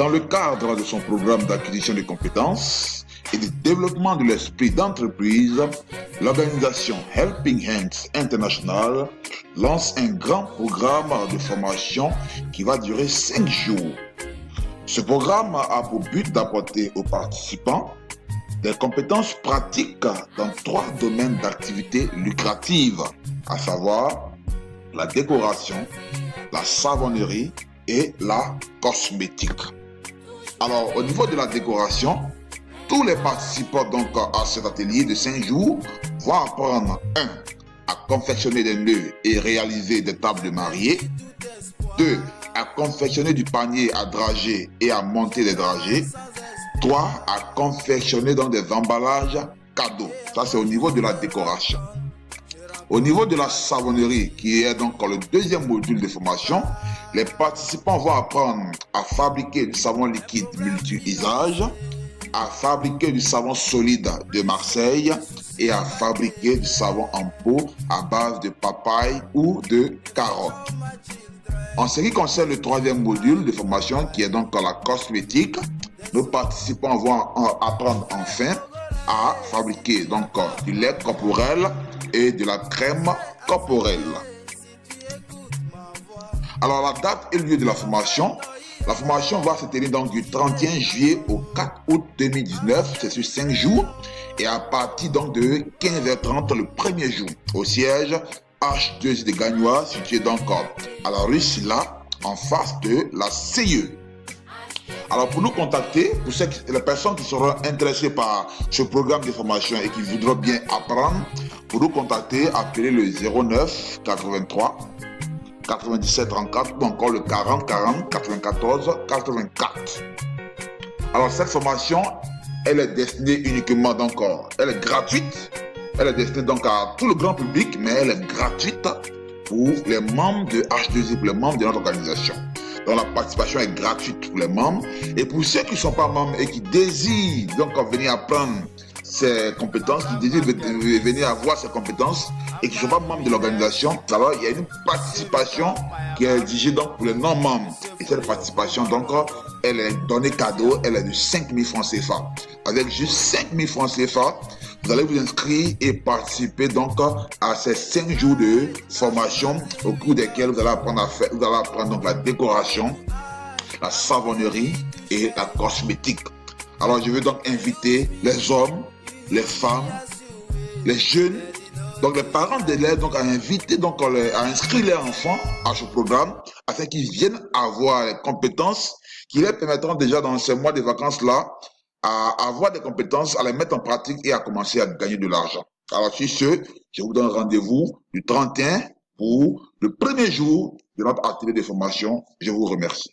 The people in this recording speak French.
Dans le cadre de son programme d'acquisition de compétences et de développement de l'esprit d'entreprise, l'organisation Helping Hands International lance un grand programme de formation qui va durer 5 jours. Ce programme a pour but d'apporter aux participants des compétences pratiques dans 3 domaines d'activité lucratives, à savoir la décoration, la savonnerie et la cosmétique. Alors, au niveau de la décoration, tous les participants donc à cet atelier de 5 jours vont apprendre 1. à confectionner des nœuds et réaliser des tables de mariée. 2. à confectionner du panier à dragées et à monter des dragées. 3. à confectionner dans des emballages cadeaux. Ça, c'est au niveau de la décoration. Au niveau de la savonnerie, qui est donc le deuxième module de formation, les participants vont apprendre à fabriquer du savon liquide multi-usage, à fabriquer du savon solide de Marseille et à fabriquer du savon en pot à base de papaye ou de carotte. En ce qui concerne le troisième module de formation, qui est donc la cosmétique, nos participants vont apprendre enfin à fabriquer donc du lait corporel et de la crème corporelle. Alors la date et le lieu de la formation va se tenir donc du 31 juillet au 4 août 2019, c'est sur 5 jours, et à partir donc de 15h30 le premier jour, au siège H2I de Gagnois, situé donc à la rue Silla, en face de la CIE. Alors pour nous contacter, pour les personnes qui seront intéressées par ce programme de formation et qui voudront bien apprendre, pour nous contacter, appelez le 09 83 97 34 ou encore le 40 40 94 84. Alors cette formation, elle est destinée uniquement donc, elle est gratuite, elle est destinée donc à tout le grand public, mais elle est gratuite pour les membres de H2I, pour les membres de notre organisation. Donc la participation est gratuite pour les membres. Et pour ceux qui ne sont pas membres et qui désirent donc venir apprendre ces compétences, qui désirent venir avoir ces compétences et qui ne sont pas membres de l'organisation, alors il y a une participation qui est exigée donc pour les non-membres. Et cette participation, donc, elle est donnée cadeau, elle est de 5 000 francs CFA. Avec juste 5 000 francs CFA, vous allez vous inscrire et participer donc à ces 5 jours de formation au cours desquels vous allez apprendre donc la décoration, la savonnerie et la cosmétique. Alors je veux donc inviter les hommes, les femmes, les jeunes, donc les parents d'élèves donc à inviter donc à inscrire leurs enfants à ce programme afin qu'ils viennent avoir les compétences qui leur permettront déjà dans ces mois de vacances là à avoir des compétences, à les mettre en pratique et à commencer à gagner de l'argent. Alors sur ce, je vous donne rendez-vous du 31 pour le premier jour de notre atelier de formation. Je vous remercie.